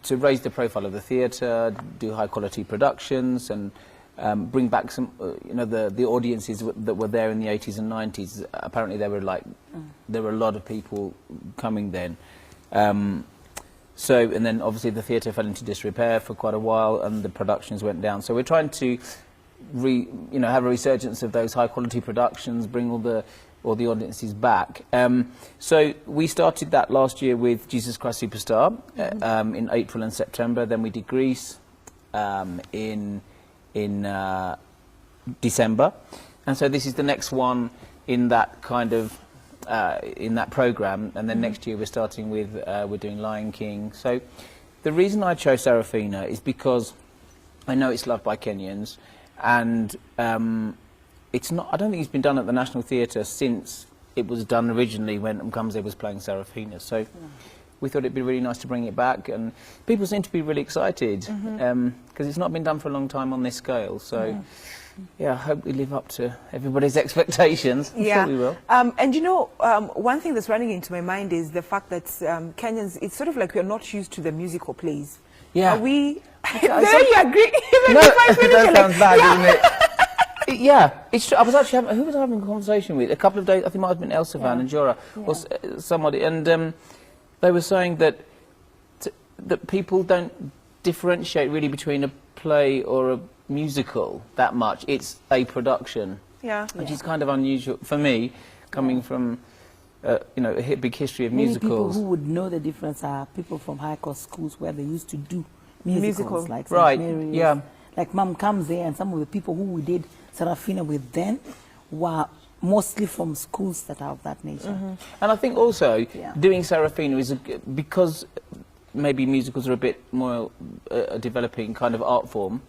raise the profile of the theatre, do high quality productions, and bring back some, the audiences that were there in the 80s and 90s. Apparently there were a lot of people coming then. And then obviously the theatre fell into disrepair for quite a while, and the productions went down. So we're trying to have a resurgence of those high quality productions, bring all the audiences back. So we started that last year with Jesus Christ Superstar in April and September. Then we did Greece in December, and so this is the next one in that kind of in that program. And then next year we're starting with we're doing Lion King. So the reason I chose Sarafina is because I know it's loved by Kenyans, and it's not. I don't think it's been done at the National Theatre since it was done originally when Mkamze was playing Sarafina. So we thought it'd be really nice to bring it back, and people seem to be really excited because it's not been done for a long time on this scale. So yeah, I hope we live up to everybody's expectations. I'm sure we will. And one thing that's running into my mind is the fact that Kenyans, it's sort of like we're not used to the musical plays. Yeah. Are we? You agree? No, that sounds bad, doesn't it? Yeah, it's true. I was actually who was I having a conversation with a couple of days? I think it might have been Elsavan and Jora or somebody, and they were saying that that people don't differentiate really between a play or a musical that much. It's a production, which is kind of unusual for me, coming from a big history of musicals. People who would know the difference are people from high cost schools where they used to do musicals like right, St. Mary's. yeah. Like Mom comes there, and some of the people who we did Sarafina with then were mostly from schools that are of that nature. And I think also doing Sarafina is because maybe musicals are a bit more a developing kind of art form,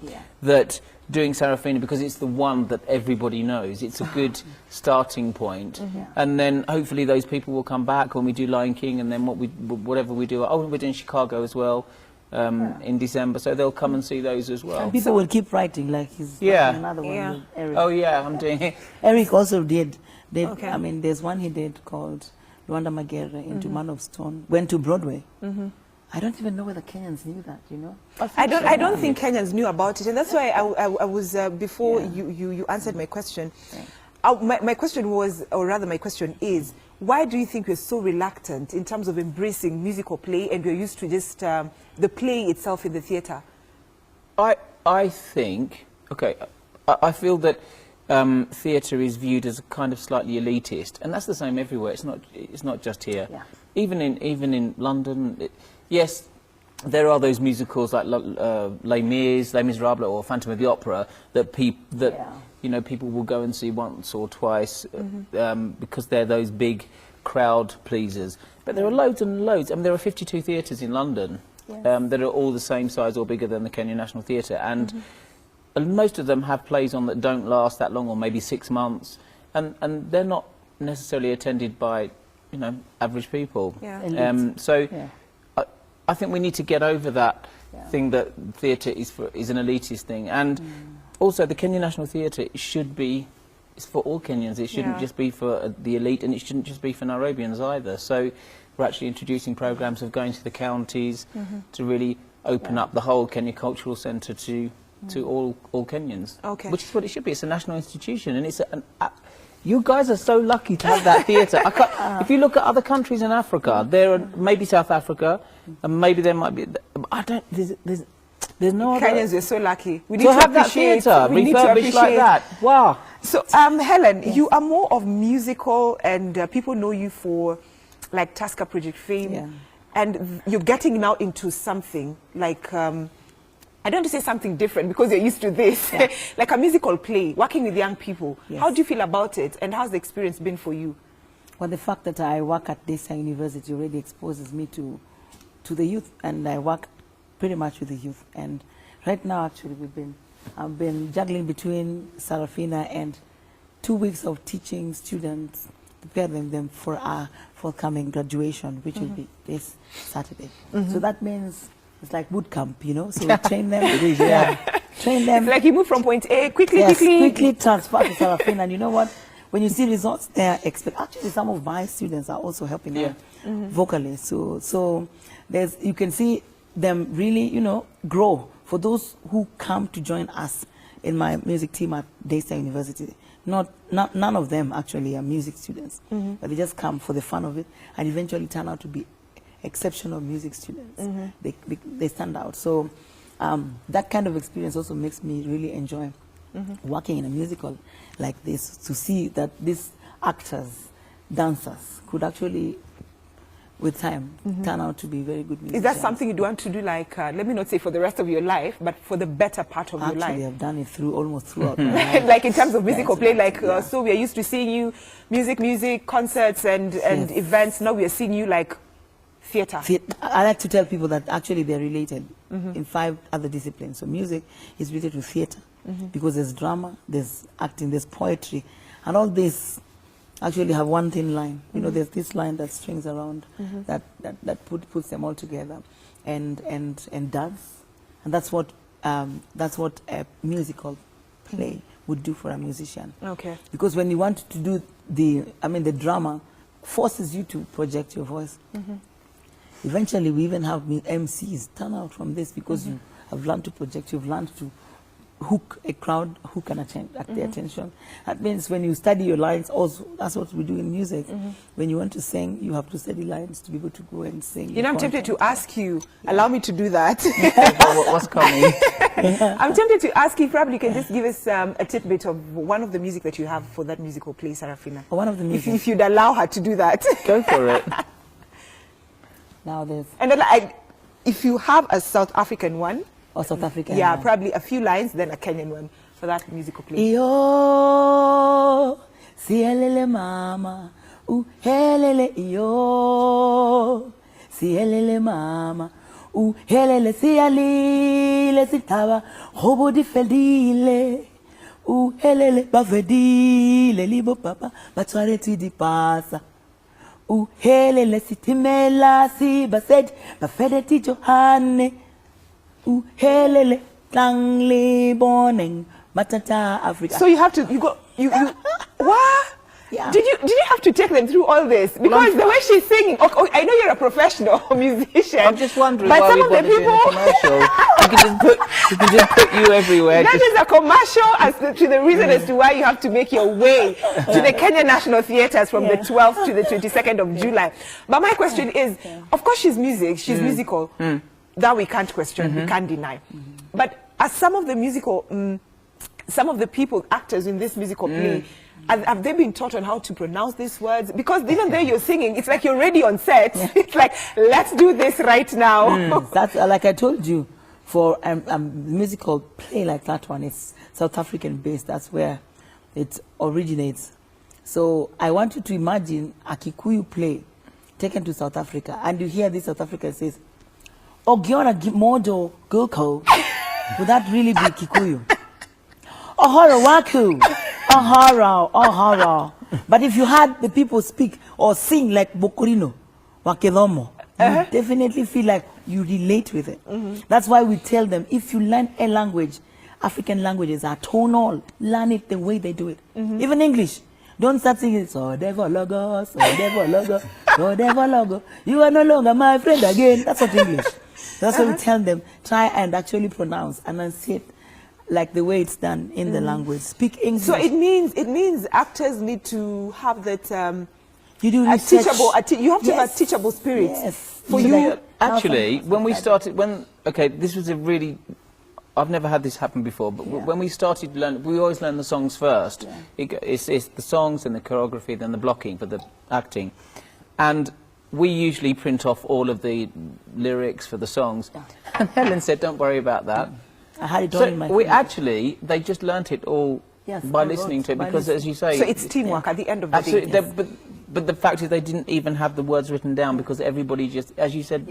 that doing Sarafina, because it's the one that everybody knows, it's a good starting point. And then hopefully those people will come back when we do Lion King, and then whatever we do. Oh, we're doing Chicago as well in December, so they'll come and see those as well. And people will keep writing, like he's another one with Eric. Oh yeah, I'm doing it. Eric also did I mean, there's one he did called Luanda Magere into Man of Stone, went to Broadway. I don't even know whether Kenyans knew that, I don't think Kenyans knew about it, and that's why I was before you answered my question. My question was, or rather my question is, why do you think we're so reluctant in terms of embracing musical play, and we're used to just the play itself in the theatre? I think, I feel that theatre is viewed as a kind of slightly elitist, and that's the same everywhere. It's not just here. Even in London, yes, there are those musicals like Les Miserables or Phantom of the Opera that people will go and see once or twice because they're those big crowd pleasers. But there are loads and loads. I mean, there are 52 theatres in London that are all the same size or bigger than the Kenya National Theatre, and most of them have plays on that don't last that long, or maybe 6 months, and they're not necessarily attended by average people. I think we need to get over that thing that theatre is an elitist thing, and also the Kenya National Theatre should be for all Kenyans. It shouldn't just be for the elite, and it shouldn't just be for Nairobians either. So we're actually introducing programs of going to the counties to really open up the whole Kenya Cultural Centre to all Kenyans, which is what it should be. It's a national institution, and it's you guys are so lucky to have that theatre. If you look at other countries in Africa, there are maybe South Africa, and maybe there might be. I don't. There's no other. Kenyans are so lucky. We need to have that theatre refurbished like that. Wow. So, Helen, you are more of musical, and people know you for like Tusker Project fame, and you're getting now into something like. I don't want to say something different because you're used to this, like a musical play, working with young people. How do you feel about it, and how's the experience been for you? Well, the fact that I work at this university already exposes me to the youth, and I work pretty much with the youth. And right now, actually, I've been juggling between Sarafina and 2 weeks of teaching students, preparing them for our forthcoming graduation, which will be this Saturday. So that means it's like boot camp, so we train them. Train them. It's like you move from point A quickly, quickly transfer to Sarafina. And you know what? When you see results, they are actually some of my students are also helping out. vocally. So you can see them really, you know, grow. For those who come to join us in my music team at Daystar University, none of them actually are music students, but they just come for the fun of it and eventually turn out to be exceptional music students. They stand out. So that kind of experience also makes me really enjoy working in a musical like this, to see that these actors, dancers could actually, with time, turn out to be very good musicians. Is that something you'd want to do, like, let me not say for the rest of your life, but for the better part of your life? Actually, I've done it almost throughout my life. Like in terms of musical play, like, so we are used to seeing you music, concerts and events. Now we are seeing you like theater. I like to tell people that actually they're related in 5 other disciplines. So music is related to theater because there's drama, there's acting, there's poetry, and all this actually have one thin line. You know, there's this line that strings around that puts them all together, and dance, and that's what a musical play would do for a musician. Okay. Because when you want to do the drama forces you to project your voice. Eventually, we even have MCs turn out from this because you have learned to project. You've learned to hook a crowd, hook and attract their attention. That means when you study your lines, also that's what we do in music. When you want to sing, you have to study lines to be able to go and sing. You know, I'm tempted to ask you, allow me to do that. What's coming? I'm tempted to ask you, probably you can just give us a tidbit of one of the music that you have for that musical play, Sarafina. One of the music. If you'd allow her to do that. Go for it. Now there's... And then if you have a South African one. Or South African. Yeah, probably a few lines, then a Kenyan one for that musical play. Yo, sielele mama, helele yo, sielele mama, helele sialile sitaba, hobo di feldile, helele bafedile libo papa, batwareti di pasa. Helele sitimela si based, bafedeti johane. Helele tangli boning matata Africa. So you have to what? Yeah. Did you have to take them through all this? Because the way she's singing, I know you're a professional musician. I'm just wondering but why some we of the people a commercial. we can just put you everywhere. That is a commercial as to the reason as to why you have to make your way to the Kenya National Theatres from the 12th to the 22nd of July. But my question is, of course she's musical. That we can't question, we can't deny. But as some of the musical, some of the people, actors in this musical play, have they been taught on how to pronounce these words? Because even though you're singing, it's like you're ready on set. It's like, let's do this right now. That's like I told you, for a musical play like that one, it's South African based. That's where it originates. So I want you to imagine a Kikuyu play taken to South Africa, and you hear this South African says, Ogiona Modo Goko. Would that really be Kikuyu? Ohara Waku. Ohara. But if you had the people speak or sing like Bokorino, Wakelomo, you definitely feel like you relate with it. That's why we tell them, if you learn a language, African languages are tonal. Learn it the way they do it. Even English. Don't start singing, so devil logo, so devil logo, so devil logo. You are no longer my friend again. That's what English. That's what we tell them. Try and actually pronounce and enunciate like the way it's done in the language. Speak English. So it means actors need to have that you do you have to have a teachable spirit. Yes. For you. Actually, when we started, this was a really, I've never had this happen before, but when we started learning, we always learn the songs first. It's the songs and the choreography, then the blocking for the acting. And we usually print off all of the lyrics for the songs. And Helen said, don't worry about that. I had it all in my they just learnt it all by listening to it, because as you say... So it's teamwork at the end of the day. Yes. But the fact is they didn't even have the words written down, because everybody just, as you said,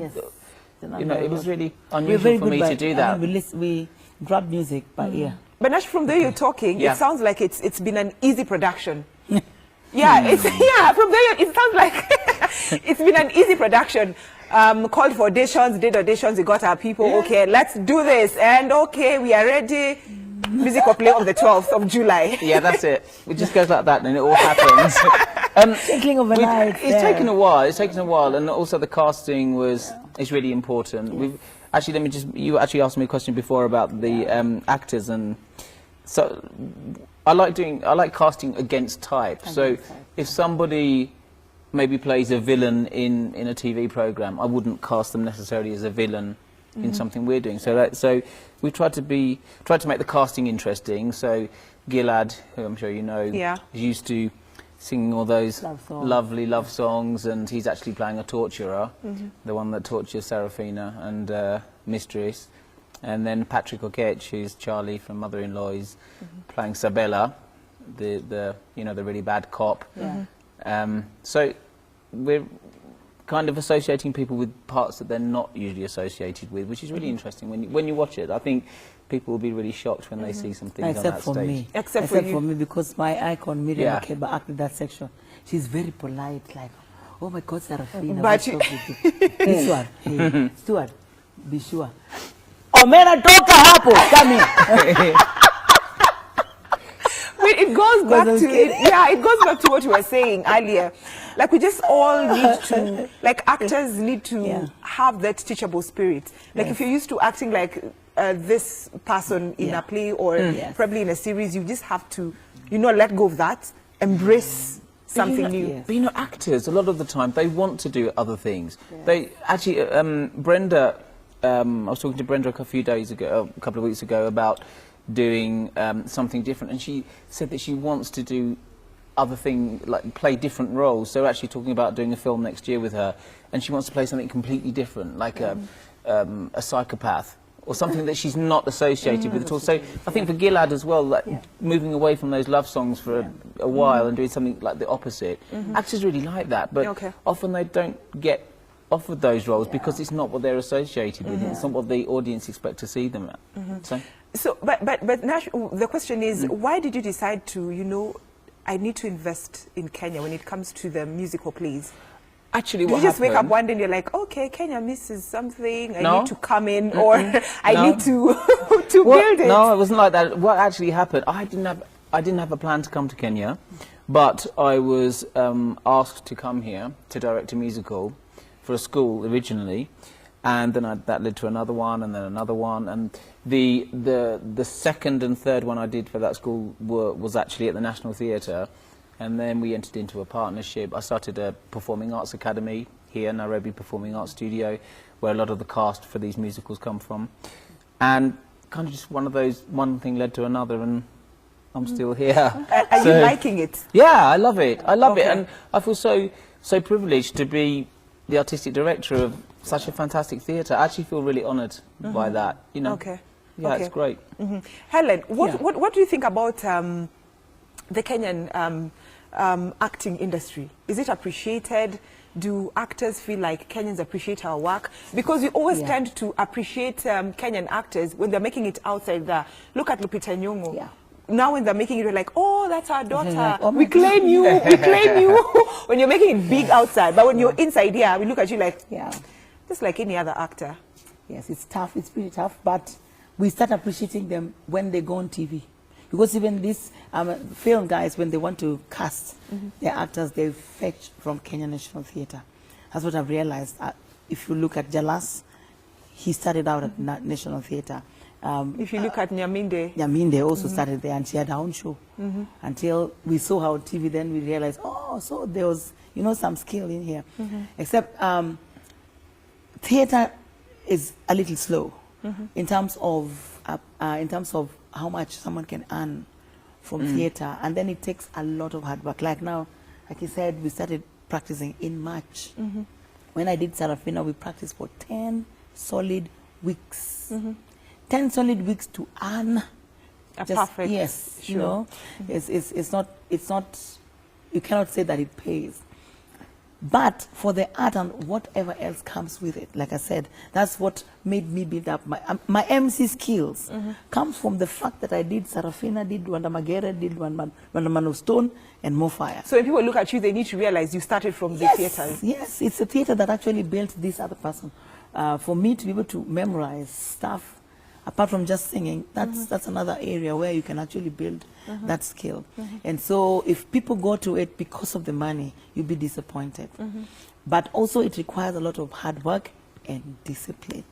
you know, it was really unusual for me to do that. We grab music by ear. But Nash, from there you're talking, it sounds like it's been an easy production. From there it sounds like it's been an easy production. Called for auditions, did auditions, we got our people, okay, let's do this, and okay, we are ready. Musical play on the 12th of July. Yeah, that's it. It just goes like that and it all happens. Twinkling of an eye. It's taken a while. It's taken a while, and also the casting is really important. Yes. We've actually you actually asked me a question before about the actors, and so I like casting against type. So if somebody maybe plays a villain in a TV program, I wouldn't cast them necessarily as a villain in something we're doing. So we tried to make the casting interesting. So Gilad, who I'm sure you know, is used to singing all those lovely love songs, and he's actually playing a torturer, the one that tortures Sarafina and Mistress. And then Patrick Okech, who's Charlie from Mother-in-Law, is playing Sabella, the really bad cop. So we're kind of associating people with parts that they're not usually associated with, which is really interesting. When you watch it, I think people will be really shocked when they see some things on that stage. Except for me, because my icon Miriam Makeba acted that section. She's very polite, like, oh my God, Sarafina, what's up with you? Stuart, hey, Stuart, be sure. Omena toka hapo, come here. It goes back to it goes back to what you were saying earlier. Like, we just all need to, like, actors need to have that teachable spirit. Like, if you're used to acting like this person in a play or probably in a series, you just have to, let go of that, embrace something new. But actors, a lot of the time, they want to do other things. They actually, Brenda, I was talking to Brenda a couple of weeks ago about doing something different, and she said that she wants to do other things, like play different roles. So we're actually talking about doing a film next year with her, and she wants to play something completely different, like a psychopath, or something that she's not associated with at all. So I think for Gilad as well, like moving away from those love songs for a while and doing something like the opposite. Actors really like that, but often they don't get offered those roles because it's not what they're associated with. It's not what the audience expect to see them at. But Nash, the question is, why did you decide to, I need to invest in Kenya when it comes to the musical plays? Actually, Did you just wake up one day and you're like, okay, Kenya misses something, I need to come in, or I need to build it? No, it wasn't like that. What actually happened, I didn't have a plan to come to Kenya, but I was asked to come here to direct a musical for a school originally, and then that led to another one, and then another one, and the second and third one I did for that school was actually at the National Theatre, and then we entered into a partnership. I started a performing arts academy here, Nairobi Performing Arts Studio, where a lot of the cast for these musicals come from, and kind of just one thing led to another, and I'm still here. Are you liking it? Yeah, I love it. I love it, and I feel so privileged to be the artistic director of such a fantastic theatre. I actually feel really honoured by that. It's great. Helen, what do you think about the Kenyan acting industry? Is it appreciated? Do actors feel like Kenyans appreciate our work? Because we always tend to appreciate Kenyan actors when they're making it outside there. Look at Lupita Nyong'o. Yeah. Now when they're making it, we're like, oh, that's our daughter. Like, oh, we claim you. We claim you. When you're making it big outside, but when you're inside here, we look at you like, just like any other actor. Yes, it's tough. It's pretty tough. But we start appreciating them when they go on TV. Because even these film guys, when they want to cast their actors, they fetch from Kenya National Theatre. That's what I've realized. If you look at Jalas, he started out at National Theatre. If you look at Nyaminde also started there, and she had her own show. Until we saw her on TV, then we realized, oh, so there was, some skill in here. Except theatre is a little slow in terms of how much someone can earn from theatre, and then it takes a lot of hard work. Like now, like you said, we started practicing in March. When I did Sarafina, we practiced for 10 solid weeks. 10 solid weeks to earn a perfect. Yes, it's not. You cannot say that it pays. But for the art and whatever else comes with it, like I said, that's what made me build up my MC skills. Comes from the fact that I did Sarafina, did Wanda Magere, did Wanda Man of Stone, and More Fire. So when people look at you, they need to realize you started from the theatre. Yes, it's a theatre that actually built this other person. For me to be able to memorize stuff, apart from just singing, that's another area where you can actually build that skill. And so if people go to it because of the money, you'll be disappointed. But also it requires a lot of hard work and discipline,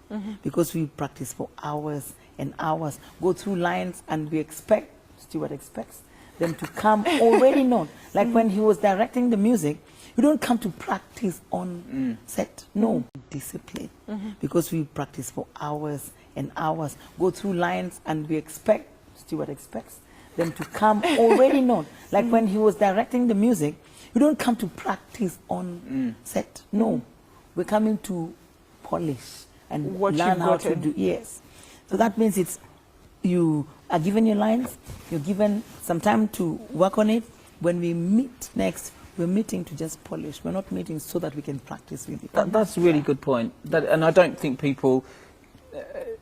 because we practice for hours and hours, go through lines, and we expect, Stuart expects them to come already known. Like when he was directing the music, you don't come to practice on set. No, discipline, because we practice for hours and hours, go through lines, and we expect, Stuart expects them to come already known. Like when he was directing the music, you don't come to practice on set. No, we're coming to polish and learn how to do. Yes. So that means you are given your lines, you're given some time to work on it. When we meet next, we're meeting to just polish. We're not meeting so that we can practice with it. That's a really good point. And I don't think people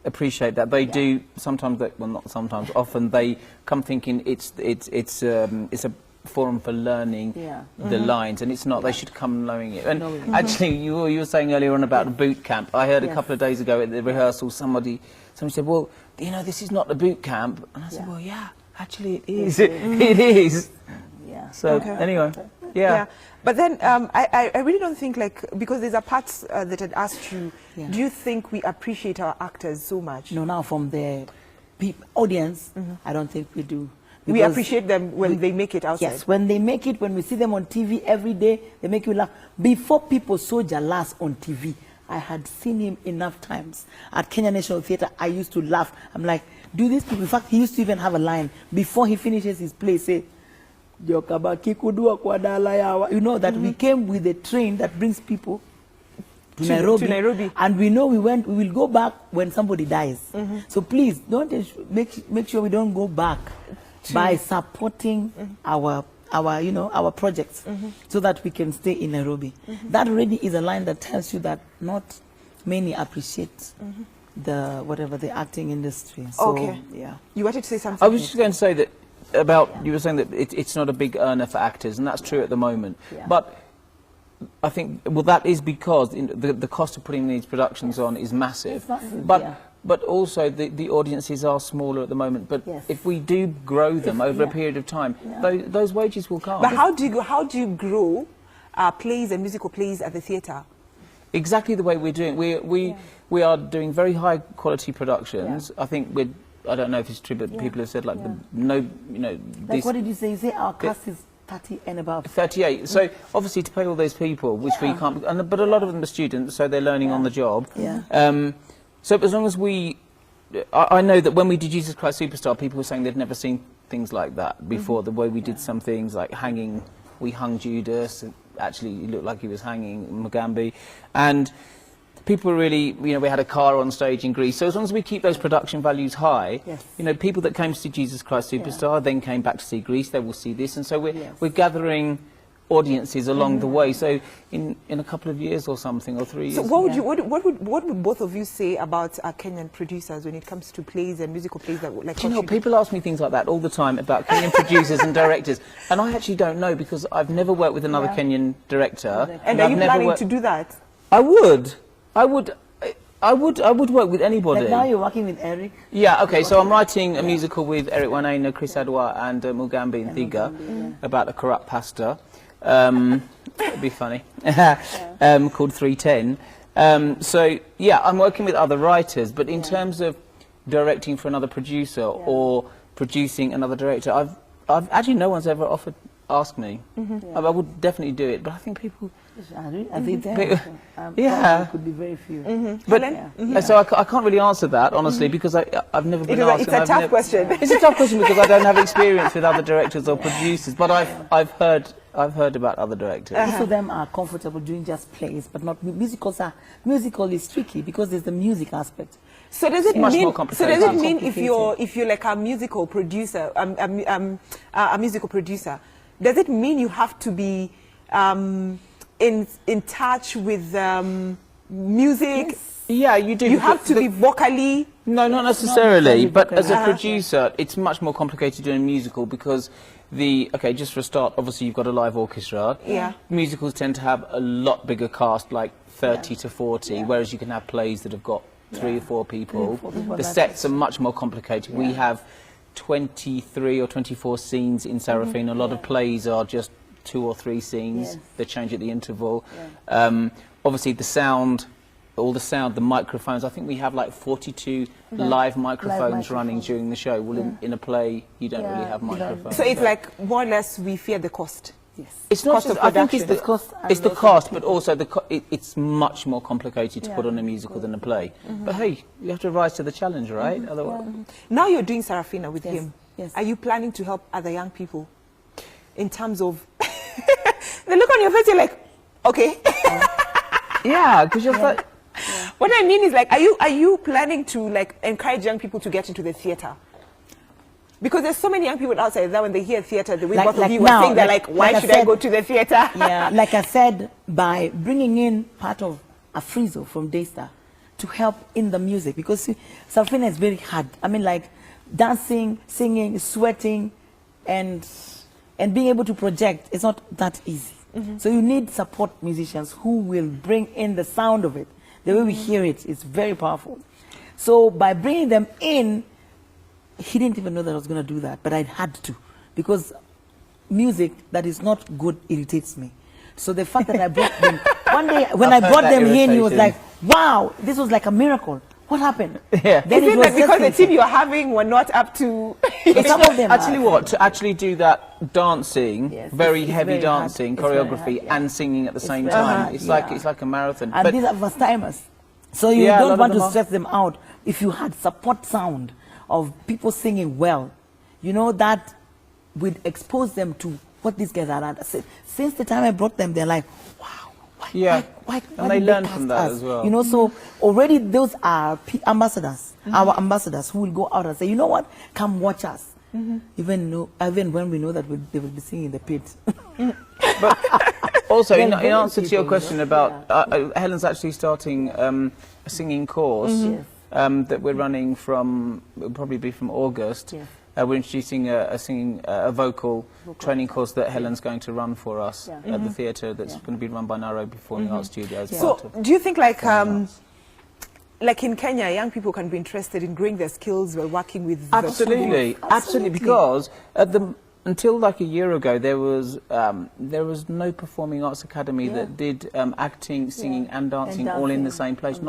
appreciate that. They do sometimes. Well, not sometimes. Often they come thinking it's a forum for learning the lines, and it's not. They should come knowing it. And actually, you were saying earlier on about a boot camp. I heard a couple of days ago at the rehearsal, somebody said, "Well, you know, this is not a boot camp," and I said, "Well, yeah, actually, it is. It is." Yeah. So anyway. Yeah. But then I really don't think, like, because there's a part that I'd asked you, do you think we appreciate our actors so much? No, now from the audience, I don't think we do. We appreciate them when they make it outside. Yes, when they make it, when we see them on TV every day, they make you laugh. Before people saw Jalas on TV, I had seen him enough times. At Kenya National Theatre, I used to laugh. I'm like, do these people, in fact, he used to even have a line, before he finishes his play, say, you know that we came with a train that brings people to Nairobi, and we know we will go back when somebody dies. So please don't make sure we don't go back by supporting our projects, so that we can stay in Nairobi. That already is a line that tells you that not many appreciate the acting industry. So, yeah. You wanted to say something? I was just going to say that you were saying that it's not a big earner for actors, and that's true at the moment. But I think, well, that is because the cost of putting these productions on is massive. But also the audiences are smaller at the moment. But if we do grow them over a period of time, those wages will come. But how do you grow plays and musical plays at the theatre? Exactly the way we're doing. We are doing very high quality productions. I think I don't know if it's true, but people have said, like, like, what did you say? You say our cast is 30 and above. 38. So obviously to pay all those people, which we can't, but a lot of them are students, so they're learning on the job. So as long as I know that when we did Jesus Christ Superstar, people were saying they'd never seen things like that before. The way we did some things like we hung Judas. Actually, he looked like he was hanging Mugambi, and people were really, we had a car on stage in Greece. So as long as we keep those production values high, people that came to see Jesus Christ Superstar then came back to see Greece, they will see this. And so we're gathering audiences along the way. So in a couple of years or something, or 3 years. So what would both of you say about Kenyan producers when it comes to plays and musical plays that would, like? Do you know, people ask me things like that all the time about Kenyan producers and directors, and I actually don't know, because I've never worked with another Kenyan director. And are you planning to do that? I would work with anybody. Like now you're working with Eric? Yeah, okay, so I'm writing a musical with Eric Wanena, Chris Adwa and Mugambi Nthiga about a corrupt pastor. It'd be funny. Called 310. So, yeah, I'm working with other writers, but in terms of directing for another producer or producing another director, I've actually, no one's ever asked me. I would definitely do it, but I think people... I think there could be very few. But so I can't really answer that, honestly, because I've never been asked. It's a tough question. It's a tough question because I don't have experience with other directors or producers, but I've heard about other directors. Most of them are comfortable doing just plays, but not musicals. Musical is tricky because there's the music aspect. So does it mean if you're like a musical producer, a musical producer, does it mean you have to be in touch with music? Yes. Yeah, you do. You have to be vocally. No, not necessarily. But as a producer, it's much more complicated doing a musical because just for a start, obviously you've got a live orchestra. Yeah. Musicals tend to have a lot bigger cast, like 30 to 40, whereas you can have plays that have got 3 or 4 people. 4 people, The sets are much more complicated. We have 23 or 24 scenes in Sarafina. A lot of plays are just 2 or 3 scenes. They change at the interval. Obviously, the sound, the microphones. I think we have like 42 live microphones running during the show. Well, in a play, you don't really have microphones. So it's like more or less we fear the cost. Yes. It's not just, I think it's the cost, but also it's much more complicated to put on a musical than a play. But hey, you have to rise to the challenge, right? Otherwise, now you're doing Sarafina with him. Yes. Are you planning to help other young people in terms of the look on your face? You're like, okay. yeah, because you're like. What I mean is, like, are you planning to like encourage young people to get into the theatre? Because there's so many young people outside that when they hear theatre, the way both of you were saying, they're like, why should I go to the theatre? Yeah, like I said, by bringing in part of a frizo from Daystar to help in the music, because see, Sarafina is very hard. I mean, like dancing, singing, sweating, and being able to project, it's not that easy. So you need support musicians who will bring in the sound of it. The way we hear it is very powerful. So by bringing them in, he didn't even know that I was going to do that, but I had to, because music that is not good irritates me. So the fact that I brought them, one day when I brought them in, he was like, wow, this was like a miracle. What happened? Yeah. Then is it that because the team you're having were not up to... Some of them actually what? To actually do that dancing, very heavy dancing, choreography, and singing at the same time. It's like a marathon. And these are first timers. So you don't want to stress them out. If you had support sound of people singing well, you know, that would expose them to what these guys are. Since the time I brought them, they're like, wow, why and they learn from that as well. You know, so already those are ambassadors, our ambassadors who will go out and say, you know what, come watch us. Even when we know that they will be singing in the pit. But also, in answer to your question about, Helen's actually starting a singing course that we're running from, it'll probably be from August. We're introducing a vocal training course that Helen's going to run for us at the theatre. That's going to be run by Nairobi Performing Arts Studios. So, do you think like in Kenya, young people can be interested in growing their skills while working with? Absolutely, because until like a year ago, there was no performing arts academy that did acting, singing, and dancing all in the same place.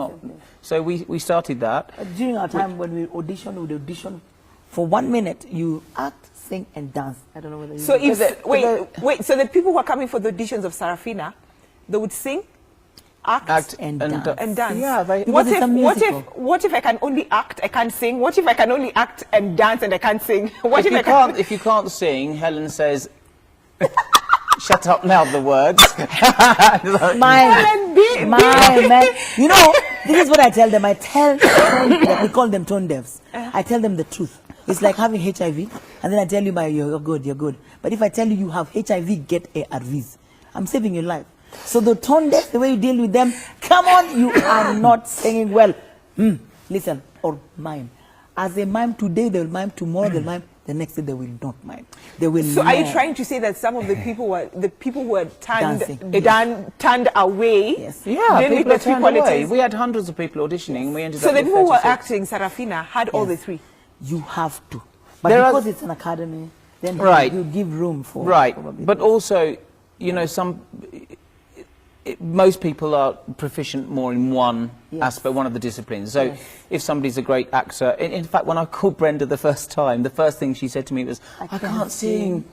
So we started that during our time when we auditioned. We would audition for 1 minute. You act, sing, and dance. I don't know whether you. So if wait. So the people who are coming for the auditions of Sarafina, they would sing, act and dance. Yeah. What if I can only act, I can't sing? What if I can only act and dance and I can't sing? If you can't sing, Helen says, "Shut up now." The words. You know, this is what I tell them. I tell them, we call them tone deafs. I tell them the truth. It's like having HIV, and then I tell you, you're good. But if I tell you have HIV, get ARVs. I'm saving your life. So the tone deaf, the way you deal with them, come on, you are not singing well. Listen, or mime. As they mime today, they will mime. Tomorrow they'll mime. The next day they will not mime. They will. So are you trying to say that some of the people were turned away? Yes. Yeah, people are turned away. We had hundreds of people auditioning. We ended up. So the people who were acting Sarafina had all the 3. You have to, but because it's an academy, then you give room for But also, you know, most people are proficient more in one aspect, one of the disciplines. So if somebody's a great actor, in fact, when I called Brenda the first time, the first thing she said to me was, I can't sing.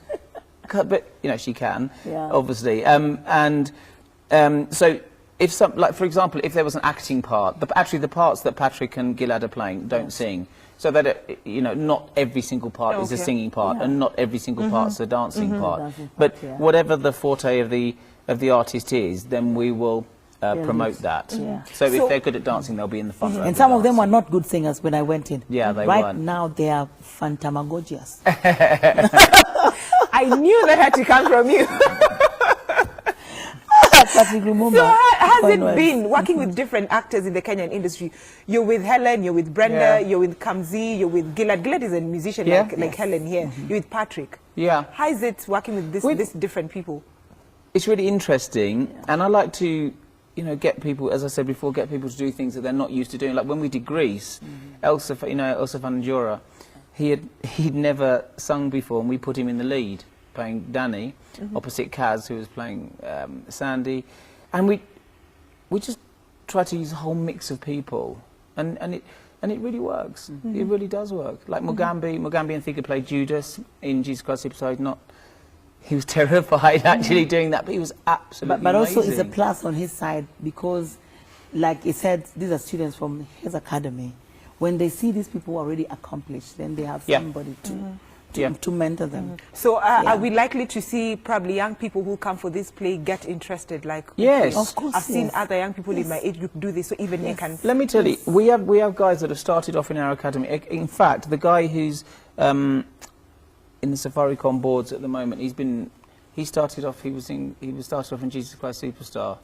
But, you know, she can, obviously. So if for example, if there was an acting part, actually the parts that Patrick and Gilad are playing don't sing. So that, you know, not every single part is a singing part, and not every single part's a dancing part. But whatever the forte of the artist is, then we will promote that. So if they're good at dancing, they'll be in the front row. And some of them were not good singers when I went in. Yeah, they weren't. Right now they are fantamagorious. I knew that had to come from you. So has it been working with different actors in the Kenyan industry? You're with Helen, you're with Brenda, you're with Kamzi, you're with Gilad. Gilad is a musician like Helen here. You're with Patrick. Yeah. How is it working with these different people? It's really interesting, and I like to you know, get people, as I said before, get people to do things that they're not used to doing. Like when we did Grease, Elsa, you know, Elsa Fanjura, he'd never sung before, and we put him in the lead, playing Danny, opposite Kaz, who was playing Sandy, and we just tried to use a whole mix of people, and it really works. It really does work. Like Mugambi and Thika played Judas in Jesus Christ Superstar. He was terrified actually doing that, but he was absolutely but also amazing. it's a plus on his side because, like he said, these are students from his academy. When they see these people already accomplished, then they have somebody to mentor them. So are we likely to see probably young people who come for this play get interested? Like, yes, of course. I've seen other young people in my age group do this, so even they can. Let me tell you, we have guys that have started off in our academy. In fact, the guy who's in the Safaricom boards at the moment, he started off in Jesus Christ Superstar,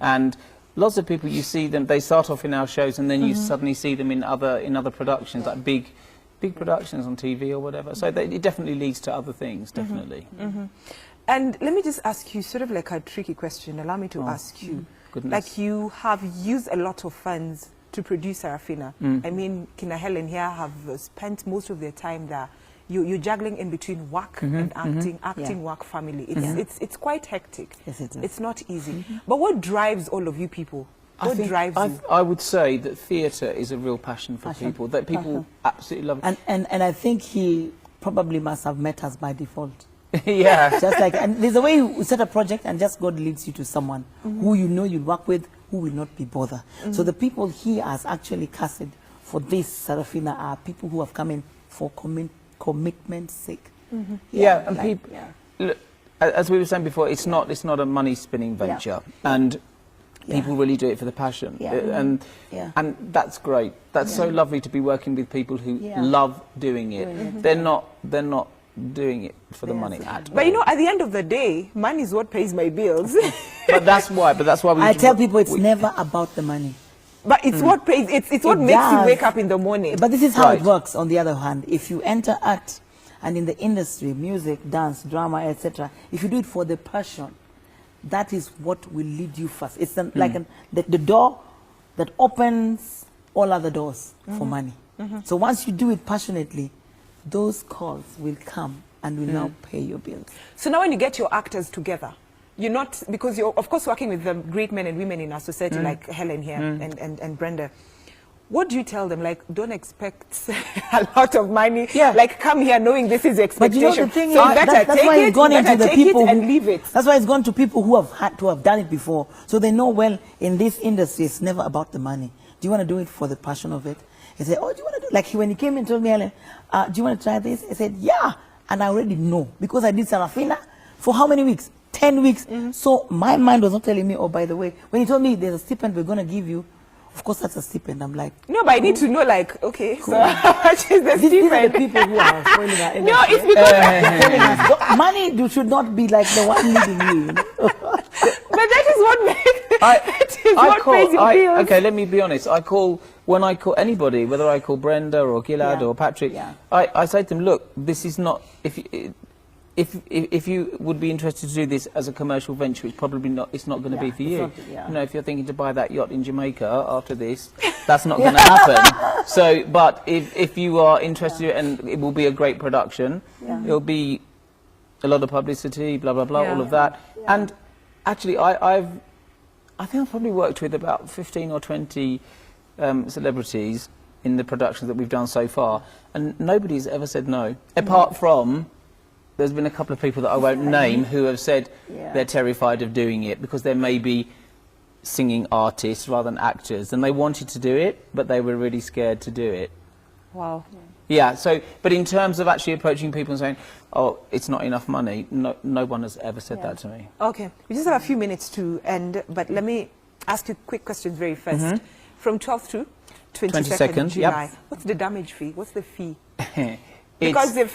and lots of people, you see them, they start off in our shows, and then you suddenly see them in other productions, like big productions on TV or whatever. So it definitely leads to other things, definitely. And let me just ask you sort of like a tricky question. Allow me to ask you. Goodness. Like, you have used a lot of funds to produce Sarafina. I mean, Kina Helen here have spent most of their time there. You're juggling in between work and acting, work, family. It's quite hectic. Yes, it is. It's not easy. But what drives all of you people? What drives you? I would say that theatre is a real passion for people, that people absolutely love. And I think he probably must have met us by default. Yeah. Just like, and there's a way you set a project and just God leads you to someone who you know you'll work with, who will not be bothered. So the people he has actually casted for this Sarafina are people who have come in for commitment's sake. And people, look, as we were saying before, it's not a money spinning venture, and people really do it for the passion, and that's great. That's so lovely to be working with people who love doing it. They're not doing it for the money at all. But you know, at the end of the day, money is what pays my bills. But that's why we I tell people it's never about the money. But it's what pays. It's what makes you wake up in the morning. But this is how it works. On the other hand, if you enter art and in the industry, music, dance, drama, etc., if you do it for the passion, that is what will lead you first. It's like the door that opens all other doors for money. So once you do it passionately, those calls will come and will now pay your bills. So now when you get your actors together, you're not, because you're of course working with the great men and women in our society like Helen here and Brenda. What do you tell them? Like, don't expect a lot of money. Like, come here knowing this is the expectation. But you know the thing is, that's why it's gone into the people and leave it. That's why it's gone to people who have had to have done it before. So they know, well, in this industry, it's never about the money. Do you want to do it for the passion of it? He said, oh, do you want to do it? Like when he came and told me, Helen, do you want to try this? I said, yeah. And I already know, because I did Sarafina for how many weeks? 10 weeks. So my mind was not telling me, oh, by the way, when he told me there's a stipend we're going to give you, of course that's a stipend. I'm like, no, but I need to know, like, okay, so how much is the these are stipend? the people who are spoiling our No, it's because money should not be like the one leading you. but that is what makes pays your bills. Okay, let me be honest. When I call anybody, whether I call Brenda or Gilad or Patrick, I say to them, look, this is not, if you would be interested to do this as a commercial venture, it's probably not. It's not going to be for you. You know, if you're thinking to buy that yacht in Jamaica after this, that's not going to happen. So, but if you are interested, and it will be a great production, it'll be a lot of publicity, blah blah blah, all of that. And actually, I think I've probably worked with about 15 or 20 celebrities in the productions that we've done so far, and nobody's ever said no, apart from. There's been a couple of people that I won't name who have said they're terrified of doing it because they're maybe singing artists rather than actors, and they wanted to do it, but they were really scared to do it. Wow. Yeah, so, but in terms of actually approaching people and saying, oh, it's not enough money, no one has ever said that to me. Okay, we just have a few minutes to end, but let me ask you quick questions very first. From 12th to 22nd July, what's the damage fee? What's the fee? Because if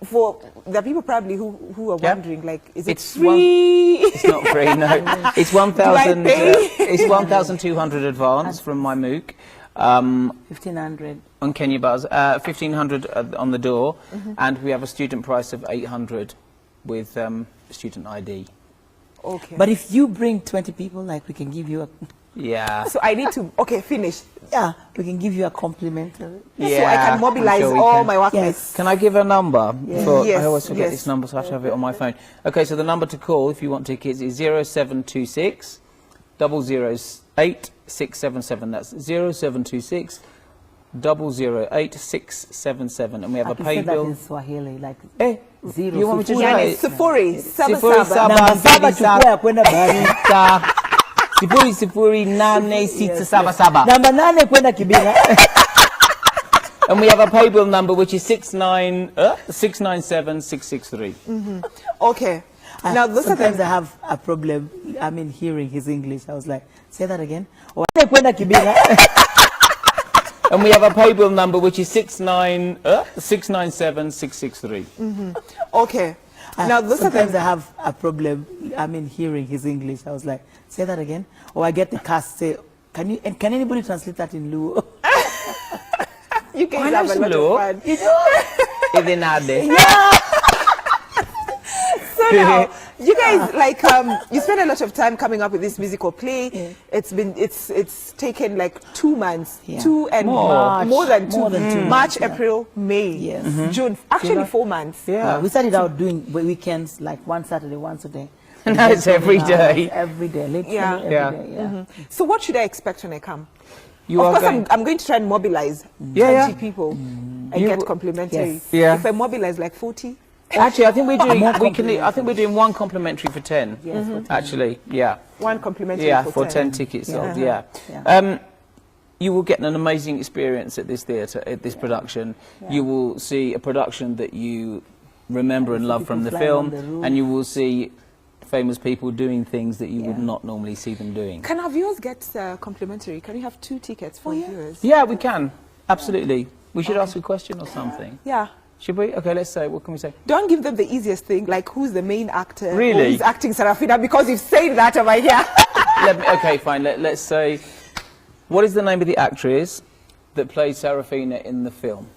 for the people probably who are wondering, like, is it free? It's not free, no. It's 1,000. It's 1,200 advance from my MOOC. 1,500 on Kenya Buzz. 1,500 on the door, and we have a student price of 800 with student ID. Okay. But if you bring 20 people, like we can give you a... Yeah. So I need to, okay, finish. Yeah, we can give you a complimentary. Yeah, So I can mobilize I'm sure we all can. my workmates. Yes. Can I give a number? For, Yes, I always forget yes. this number, so I have to have it on my phone. Okay, so the number to call if you want tickets is 0726 008 677. That's 0726 008 677. And we have I a can pay say that bill. in Swahili, like You zero. want me to Sufuri. try Yani, it? Sufuri, Saba Sifuri, Saba. Namba saba chukua ya kwenda bahari. Sifuri sifuri nane sita saba saba. Namba 8 kwenda Kibera. And we have a pay bill number which is 697 663. Okay. Now, those are Sometimes the... I have a problem, I mean, hearing his English. I was like, say that again. Kwenda Kibera. And we have a pay bill number which is 697 663. Okay. Now, those are Sometimes I the... have a problem, I mean, hearing his English. I was like, say that again. Or I get the cast say, can anybody translate that in Luo? You guys have a lot of fun. So now, you guys, like, you spend a lot of time coming up with this musical play. Yeah. It's taken like 2 months, Yeah. more than two, March, months, yeah. April, May, Yes. June, actually 4 months. Yeah. We started out doing weekends, like one Saturday, once a day. Now it's every day. Every day, literally Yeah. every Yeah. day, yeah. So what should I expect when I come? You Of are course, going. I'm going to try and mobilize 20 Yeah. people and You get w- complimentary. Yes. Yeah. If I mobilize like 40, Actually, I think we're doing. More I think we're doing one complimentary for 10. Yes, for 10. Actually, yeah. one complimentary Yeah, for for 10. 10 tickets Yeah. sold. Yeah. Yeah. You will get an amazing experience at this theatre, at this production. You will see a production that you remember and love from the People flying on film, the roof. and you will see famous people doing things that you would not normally see them doing. Can our viewers get complimentary? Can we have 2 tickets for viewers? Yeah, we can. Absolutely. We should ask a question or something. Yeah. Should we? Okay, let's say. What can we say? Don't give them the easiest thing, like who's the main actor, Really? or who's acting Sarafina, because you've said that over here. Okay, fine. Let's say, what is the name of the actress that plays Sarafina in the film?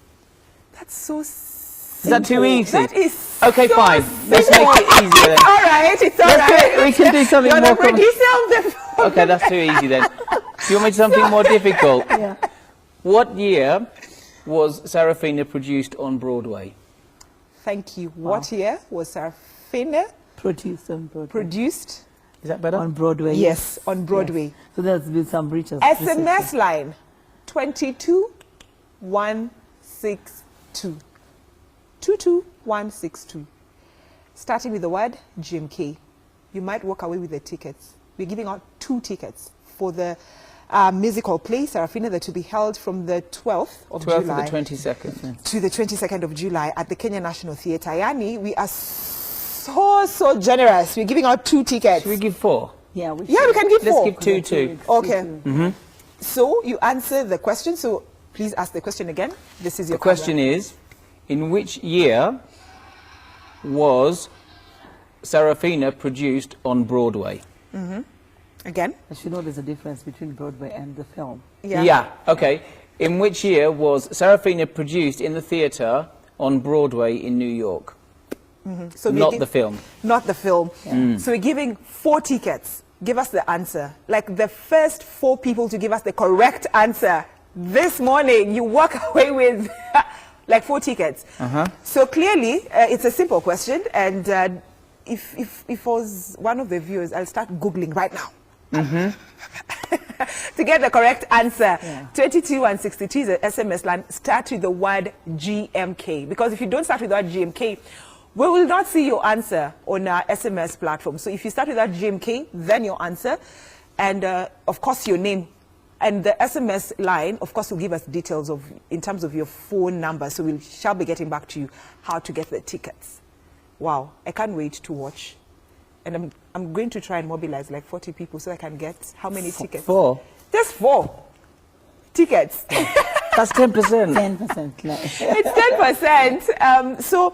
That's so Is that too easy? That is Okay, so fine. Let's make simple. it easier then. It's all right. It's all right. We can do something You're more the producer of the film. Okay, that's too easy then. Do you want me to do something more difficult? Yeah. What year was Sarafina produced on Broadway? Thank you. What year was Sarafina Produced on Broadway. produced? Is that better? On Broadway. Yes, on Broadway. Yes. So there's been some breaches. SMS line 22162. 22162. Starting with the word GMK. You might walk away with the tickets. We're giving out 2 tickets for the musical play Sarafina, that will be held from the 12th of 12th July to the 22nd. to the 22nd of July at the Kenya National Theatre. Yani, we are so generous. We're giving out 2 tickets. Should we give 4? Yeah, Yeah, we can give Let's 4. give 2 too. Okay. So you answer the question. So please ask the question again. This is your The question is, in which year was Sarafina produced on Broadway? again. I should know there's a difference between Broadway and the film. Yeah, okay. In which year was Sarafina produced in the theatre on Broadway in New York? So Not the film. Not the film. So we're giving 4 tickets. Give us the answer. Like the first 4 people to give us the correct answer this morning, you walk away with like 4 tickets. So clearly, it's a simple question. And if I was one of the viewers, I'll start Googling right now. To get the correct answer. 22162 is the SMS line. Start with the word GMK. Because if you don't start with the word GMK, we will not see your answer on our SMS platform. So if you start with that GMK, then your answer, and of course your name. And the SMS line, of course, will give us details of in terms of your phone number. So we shall be getting back to you how to get the tickets. Wow, I can't wait to watch. And I'm going to try and mobilize like 40 people so I can get how many tickets? 4. Just 4 tickets. That's 10%. 10%. It's 10%. So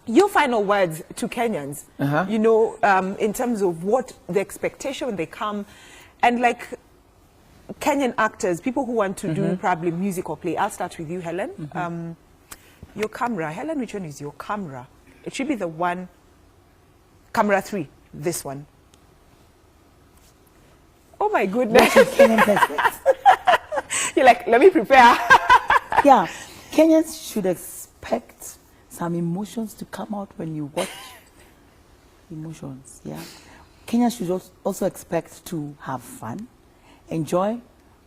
your final words to Kenyans, you know, in terms of what the expectation when they come, and like Kenyan actors, people who want to do probably music or play. I'll start with you, Helen. Your camera. Helen, which one is your camera? It should be the one, camera 3, this one. Oh my goodness. Kenyan perspective. You're like, let me prepare. Yeah, Kenyans should expect some emotions to come out when you watch emotions. Yeah, Kenyans should also expect to have fun, enjoy,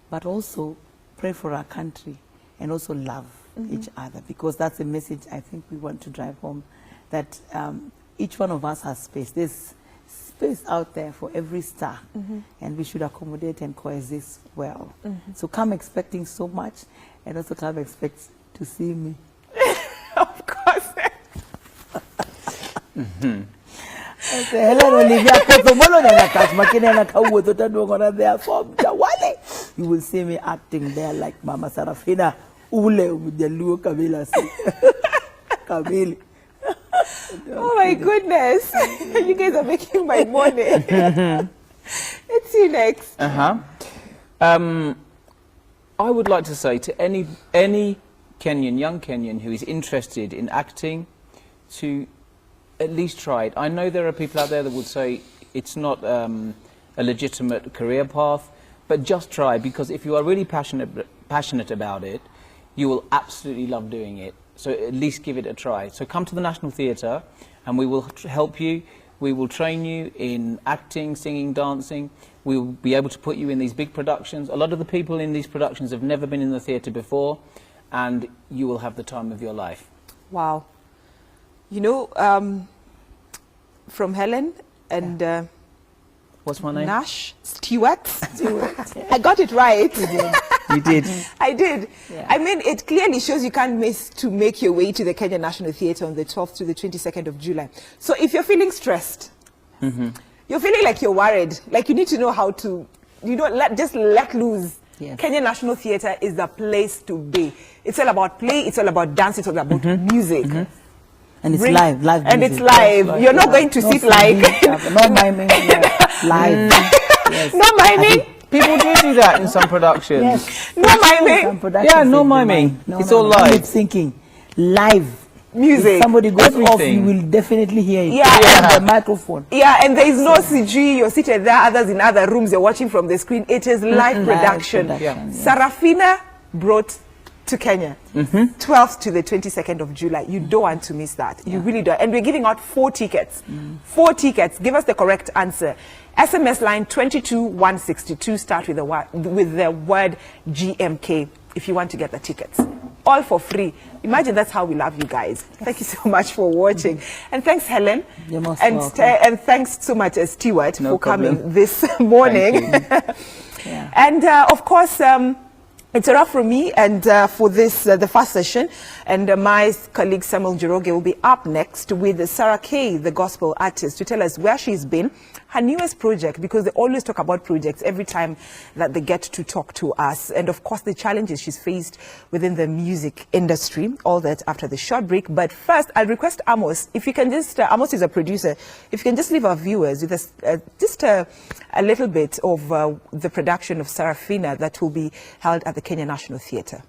but also pray for our country and also love each other, because that's a message I think we want to drive home, that each one of us has space. There's space out there for every star, and we should accommodate and coexist well. So come expecting so much, and also come expect to see me. Of course. Helen Olivia, you will see me acting there like Mama Sarafina. Ule with the Luo Kabila. Oh my goodness. You guys are making my morning. Let's see you next. I would like to say to any Kenyan, young Kenyan who is interested in acting, to at least try it. I know there are people out there that would say it's not a legitimate career path, but just try, because if you are really passionate about it, you will absolutely love doing it. So at least give it a try. So come to the National Theatre and we will help you. We will train you in acting, singing, dancing. We will be able to put you in these big productions. A lot of the people in these productions have never been in the theatre before, and you will have the time of your life. Wow. You know, from Helen and what's my name? Nash, Stuart. I got it right. You did. I did. Yeah. I mean, it clearly shows you can't miss to make your way to the Kenya National Theatre on the 12th to the 22nd of July. So if you're feeling stressed, you're feeling like you're worried, like you need to know how to, just let loose. Yes. Kenya National Theatre is the place to be. It's all about play, it's all about dance, it's all about music. And it's live music. And it's live. Yes, You're not going to sit like... No miming, live. Yes. No miming. People do that in some productions. Yes. No miming. Yeah, no miming. It's all live. Lip syncing. Live. Music. If somebody goes off, Everything. you will definitely hear it. Yeah. On the microphone. Yeah, and there is no CG. You're seated there, others in other rooms. You're watching from the screen. It is live production. Yes. Sarafina brought to Kenya, 12th to the 22nd of July. You don't want to miss that. You really don't. And we're giving out 4 tickets. 4 tickets. Give us the correct answer. SMS line 22162. Start with the word GMK if you want to get the tickets. All for free. Imagine that's how we love you guys. Thank you so much for watching. And thanks, Helen. You're most and welcome. And thanks so much, Stuart, No for problem. coming this morning. And of course, it's a wrap from me and for this, the first session. And my colleague Samuel Njoroge will be up next with Sarah Kay, the gospel artist, to tell us where she's been, her newest project, because they always talk about projects every time that they get to talk to us. And of course, the challenges she's faced within the music industry, all that after the short break. But first, I'll request Amos, if you can just, Amos is a producer, if you can just leave our viewers with just a little bit of the production of Sarafina that will be held at the Kenya National Theatre.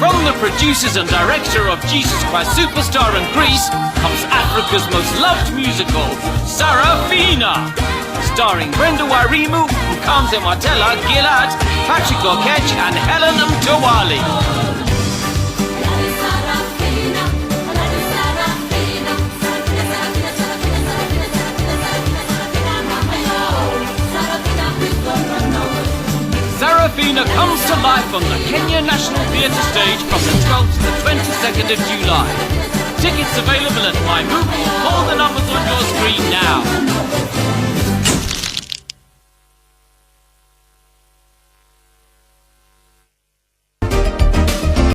From the producers and director of Jesus Christ Superstar and Greece comes Africa's most loved musical, Sarafina. Starring Brenda Warimu, Mkamze Matela, Gilad, Patrick Okech and Helen Mtawali. Sarafina comes to life on the Kenya National Theatre stage from the 12th to the 22nd of July. Tickets available at My Move. Call the numbers on your screen now.